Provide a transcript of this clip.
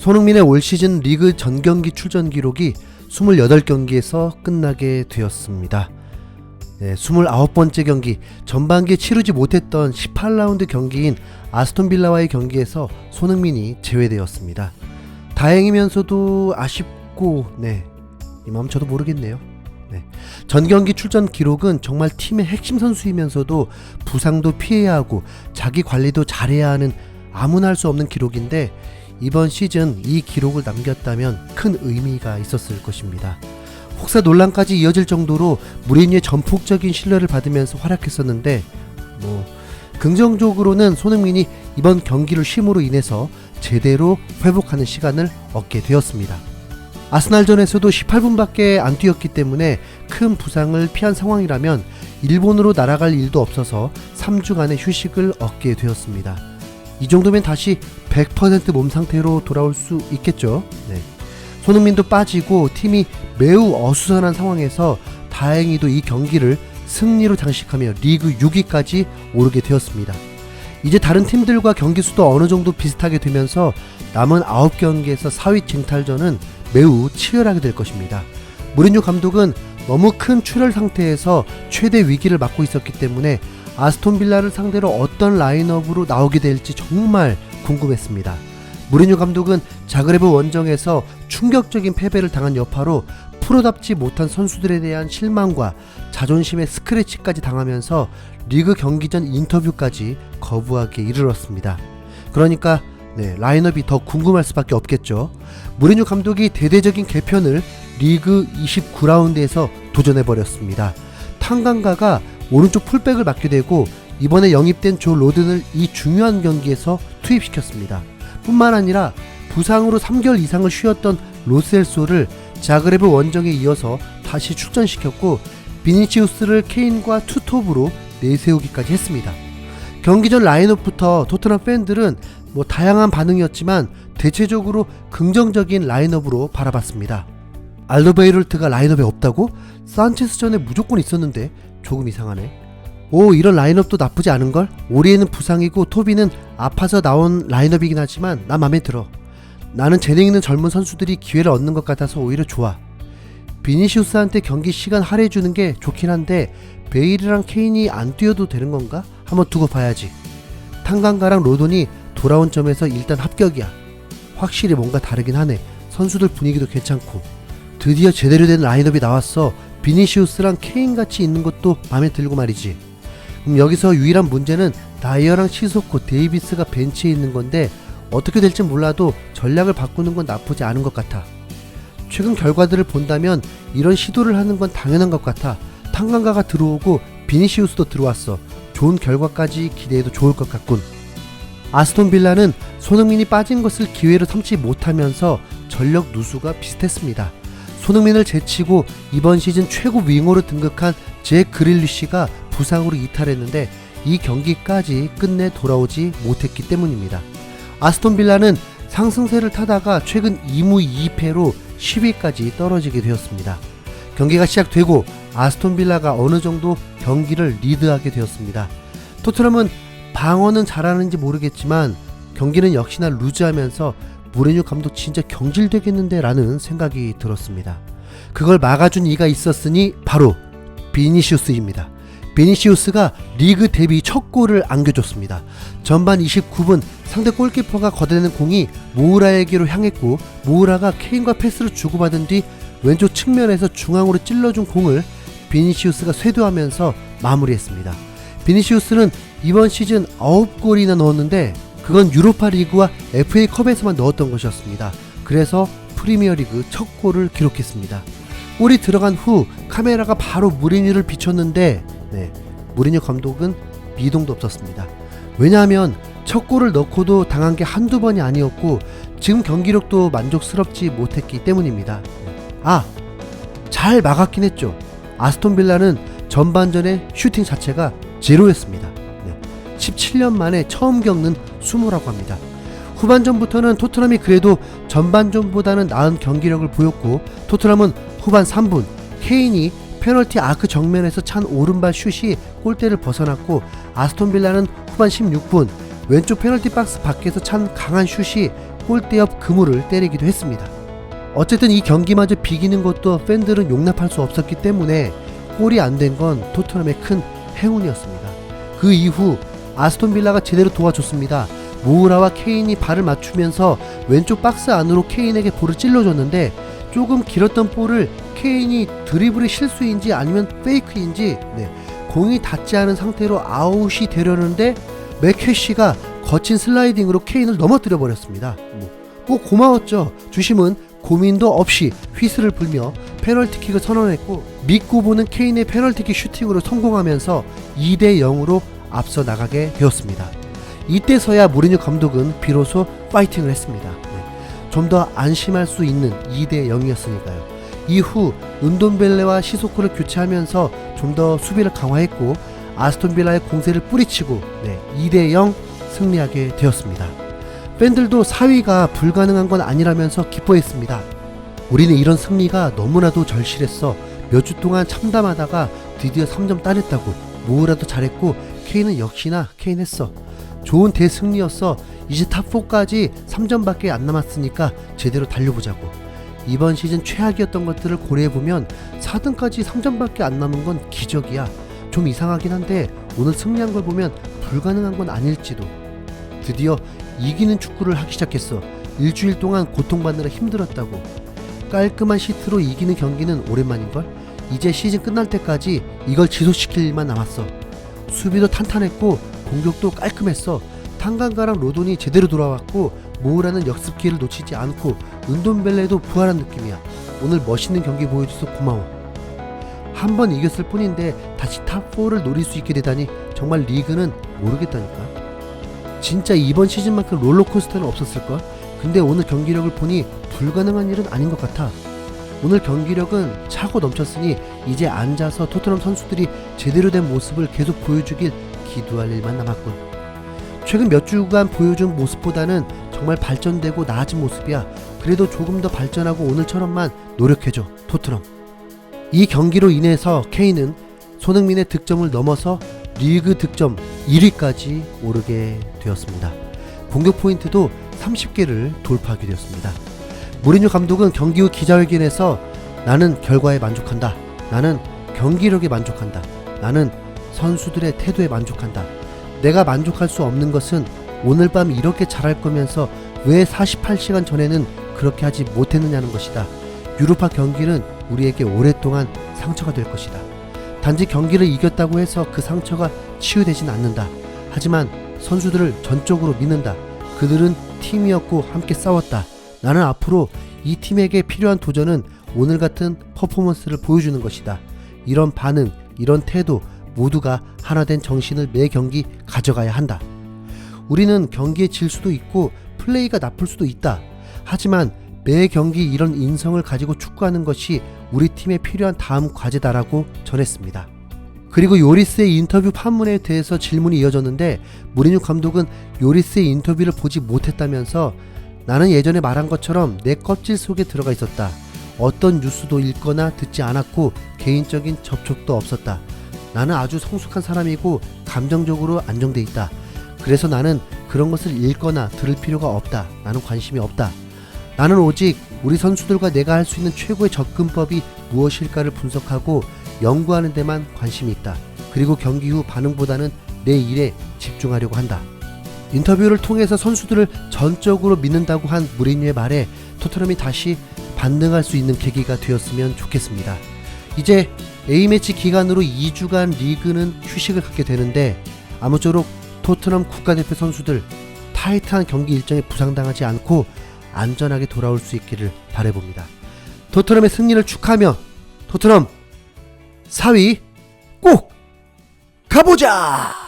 손흥민의 올 시즌 리그 전경기 출전 기록이 28경기에서 끝나게 되었습니다. 29번째 경기, 전반기에 치르지 못했던 18라운드 경기인 아스톤 빌라와의 경기에서 손흥민이 제외되었습니다. 다행이면서도 아쉽고 이 마음 저도 모르겠네요. 전경기 출전 기록은 정말 팀의 핵심 선수이면서도 부상도 피해야 하고 자기 관리도 잘해야 하는 아무나 할 수 없는 기록인데, 이번 시즌 이 기록을 남겼다면 큰 의미가 있었을 것입니다. 혹사 논란까지 이어질 정도로 무리뉴의 전폭적인 신뢰를 받으면서 활약했었는데, 긍정적으로는 손흥민이 이번 경기를 쉼으로 인해서 제대로 회복하는 시간을 얻게 되었습니다. 아스날전에서도 18분밖에 안 뛰었기 때문에 큰 부상을 피한 상황이라면 일본으로 날아갈 일도 없어서 3주간의 휴식을 얻게 되었습니다. 이 정도면 다시 100% 몸 상태로 돌아올 수 있겠죠. 손흥민도 빠지고 팀이 매우 어수선한 상황에서 다행히도 이 경기를 승리로 장식하며 리그 6위까지 오르게 되었습니다. 이제 다른 팀들과 경기 수도 어느 정도 비슷하게 되면서 남은 9경기에서 4위 쟁탈전은 매우 치열하게 될 것입니다. 무리뉴 감독은 너무 큰 출혈 상태에서 최대 위기를 맞고 있었기 때문에 아스톤 빌라를 상대로 어떤 라인업으로 나오게 될지 정말 궁금했습니다. 무리뉴 감독은 자그레브 원정에서 충격적인 패배를 당한 여파로 프로답지 못한 선수들에 대한 실망과 자존심의 스크래치까지 당하면서 리그 경기 전 인터뷰까지 거부하게 이르렀습니다. 그러니까 라인업이 더 궁금할 수밖에 없겠죠. 무리뉴 감독이 대대적인 개편을 리그 29라운드에서 도전해버렸습니다. 탕강가가 오른쪽 풀백을 맡게 되고, 이번에 영입된 조 로든을 이 중요한 경기에서 투입시켰습니다. 뿐만 아니라 부상으로 3개월 이상을 쉬었던 로셀소를 자그레브 원정에 이어서 다시 출전시켰고, 비니시우스를 케인과 투톱으로 내세우기까지 했습니다. 경기 전 라인업부터 토트넘 팬들은 다양한 반응이었지만 대체적으로 긍정적인 라인업으로 바라봤습니다. 알더베이럴트가 라인업에 없다고? 산체스 전에 무조건 있었는데 조금 이상하네. 이런 라인업도 나쁘지 않은걸? 오리에는 부상이고 토비는 아파서 나온 라인업이긴 하지만 난 맘에 들어. 나는 재능 있는 젊은 선수들이 기회를 얻는 것 같아서 오히려 좋아. 비니시우스한테 경기 시간 할애해주는 게 좋긴 한데 베일이랑 케인이 안 뛰어도 되는 건가? 한번 두고 봐야지. 탕강가랑 로돈이 돌아온 점에서 일단 합격이야. 확실히 뭔가 다르긴 하네. 선수들 분위기도 괜찮고 드디어 제대로 된 라인업이 나왔어. 비니시우스랑 케인같이 있는 것도 마음에 들고 말이지. 여기서 유일한 문제는 나이어랑 시소코, 데이비스가 벤치에 있는 건데 어떻게 될지 몰라도 전략을 바꾸는 건 나쁘지 않은 것 같아. 최근 결과들을 본다면 이런 시도를 하는 건 당연한 것 같아. 탕강가가 들어오고 비니시우스도 들어왔어. 좋은 결과까지 기대해도 좋을 것 같군. 아스톤 빌라는 손흥민이 빠진 것을 기회로 삼지 못하면서 전력 누수가 비슷했습니다. 손흥민을 제치고 이번 시즌 최고 윙어로 등극한 잭 그릴리시가 부상으로 이탈했는데 이 경기까지 끝내 돌아오지 못했기 때문입니다. 아스톤 빌라는 상승세를 타다가 최근 2무 2패로 10위까지 떨어지게 되었습니다. 경기가 시작되고 아스톤 빌라가 어느 정도 경기를 리드하게 되었습니다. 토트넘은 방어는 잘하는지 모르겠지만 경기는 역시나 루즈하면서 무리뉴 감독 진짜 경질되겠는데 라는 생각이 들었습니다. 그걸 막아준 이가 있었으니 바로 비니시우스입니다. 비니시우스가 리그 데뷔 첫 골을 안겨줬습니다. 전반 29분 상대 골키퍼가 걷어내는 공이 모우라에게로 향했고, 모우라가 케인과 패스를 주고받은 뒤 왼쪽 측면에서 중앙으로 찔러준 공을 비니시우스가 쇄도하면서 마무리했습니다. 비니시우스는 이번 시즌 9골이나 넣었는데 그건 유로파 리그와 FA컵에서만 넣었던 것이었습니다. 그래서 프리미어리그 첫 골을 기록했습니다. 골이 들어간 후 카메라가 바로 무리뉴를 비췄는데 무리뉴 감독은 미동도 없었습니다. 왜냐하면 첫 골을 넣고도 당한 게 한두 번이 아니었고 지금 경기력도 만족스럽지 못했기 때문입니다. 잘 막았긴 했죠. 아스톤 빌라는 전반전의 슈팅 자체가 제로였습니다. 17년 만에 처음 겪는 수모라고 합니다. 후반전부터는 토트넘이 그래도 전반전보다는 나은 경기력을 보였고, 토트넘은 후반 3분 케인이 페널티 아크 정면에서 찬 오른발 슛이 골대를 벗어났고, 아스톤 빌라는 후반 16분 왼쪽 페널티 박스 밖에서 찬 강한 슛이 골대 옆 그물을 때리기도 했습니다. 어쨌든 이 경기마저 비기는 것도 팬들은 용납할 수 없었기 때문에 골이 안 된 건 토트넘의 큰 행운이었습니다. 그 이후 아스톤 빌라가 제대로 도와줬습니다. 모우라와 케인이 발을 맞추면서 왼쪽 박스 안으로 케인에게 볼을 찔러줬는데 조금 길었던 볼을 케인이 드리블의 실수인지 아니면 페이크인지 공이 닿지 않은 상태로 아웃이 되려는데 맥캐시가 거친 슬라이딩으로 케인을 넘어뜨려 버렸습니다. 뭐 고마웠죠. 주심은 고민도 없이 휘슬을 불며 페널티킥을 선언했고 믿고 보는 케인의 페널티킥 슈팅으로 성공하면서 2대0으로 앞서 나가게 되었습니다. 이때서야 무리뉴 감독은 비로소 파이팅을 했습니다. 좀 더 안심할 수 있는 2대0이었으니까요. 이후 은돈벨레와 시소코를 교체하면서 좀 더 수비를 강화했고 아스톤 빌라의 공세를 뿌리치고 2대0 승리하게 되었습니다. 팬들도 4위가 불가능한 건 아니라면서 기뻐했습니다. 우리는 이런 승리가 너무나도 절실했어. 몇 주 동안 참담하다가 드디어 3점 따냈다고. 모우라도 잘했고 케인은 역시나 케인했어. 좋은 대승리였어. 이제 탑4까지 3점밖에 안 남았으니까 제대로 달려보자고. 이번 시즌 최악이었던 것들을 고려해보면 4등까지 3점밖에 안 남은 건 기적이야. 좀 이상하긴 한데 오늘 승리한 걸 보면 불가능한 건 아닐지도. 드디어 이기는 축구를 하기 시작했어. 일주일 동안 고통받느라 힘들었다고. 깔끔한 시트로 이기는 경기는 오랜만인걸? 이제 시즌 끝날 때까지 이걸 지속시킬 일만 남았어. 수비도 탄탄했고 공격도 깔끔했어. 탄간가랑 로돈이 제대로 돌아왔고 모우라는 역습 기회를 놓치지 않고 은돈벨레도 부활한 느낌이야. 오늘 멋있는 경기 보여줘서 고마워. 한 번 이겼을 뿐인데 다시 탑4를 노릴 수 있게 되다니 정말 리그는 모르겠다니까. 진짜 이번 시즌만큼 롤러코스터는 없었을걸? 근데 오늘 경기력을 보니 불가능한 일은 아닌 것 같아. 오늘 경기력은 차고 넘쳤으니 이제 앉아서 토트넘 선수들이 제대로 된 모습을 계속 보여주길 기도할 일만 남았군. 최근 몇 주간 보여준 모습보다는 정말 발전되고 나아진 모습이야. 그래도 조금 더 발전하고 오늘처럼만 노력해줘, 토트넘. 이 경기로 인해서 케인은 손흥민의 득점을 넘어서 리그 득점 1위까지 오르게 되었습니다. 공격 포인트도 30개를 돌파하게 되었습니다. 무리뉴 감독은 경기 후 기자회견에서 나는 결과에 만족한다. 나는 경기력에 만족한다. 나는 선수들의 태도에 만족한다. 내가 만족할 수 없는 것은 오늘 밤 이렇게 잘할 거면서 왜 48시간 전에는 그렇게 하지 못했느냐는 것이다. 유로파 경기는 우리에게 오랫동안 상처가 될 것이다. 단지 경기를 이겼다고 해서 그 상처가 치유되진 않는다. 하지만 선수들을 전적으로 믿는다. 그들은 팀이었고 함께 싸웠다. 나는 앞으로 이 팀에게 필요한 도전은 오늘 같은 퍼포먼스를 보여주는 것이다. 이런 반응, 이런 태도 모두가 하나된 정신을 매 경기 가져가야 한다. 우리는 경기에 질 수도 있고 플레이가 나쁠 수도 있다. 하지만 매 경기 이런 인성을 가지고 축구하는 것이 우리 팀에 필요한 다음 과제다라고 전했습니다. 그리고 요리스의 인터뷰 판문에 대해서 질문이 이어졌는데 무리뉴 감독은 요리스의 인터뷰를 보지 못했다면서 나는 예전에 말한 것처럼 내 껍질 속에 들어가 있었다. 어떤 뉴스도 읽거나 듣지 않았고 개인적인 접촉도 없었다. 나는 아주 성숙한 사람이고 감정적으로 안정돼 있다. 그래서 나는 그런 것을 읽거나 들을 필요가 없다. 나는 관심이 없다. 나는 오직 우리 선수들과 내가 할 수 있는 최고의 접근법이 무엇일까를 분석하고 연구하는 데만 관심이 있다. 그리고 경기 후 반응보다는 내 일에 집중하려고 한다. 인터뷰를 통해서 선수들을 전적으로 믿는다고 한 무리뉴의 말에 토트넘이 다시 반등할 수 있는 계기가 되었으면 좋겠습니다. 이제 A매치 기간으로 2주간 리그는 휴식을 갖게 되는데 아무쪼록 토트넘 국가대표 선수들 타이트한 경기 일정에 부상당하지 않고 안전하게 돌아올 수 있기를 바라봅니다. 토트넘의 승리를 축하하며 토트넘 4위 꼭 가보자!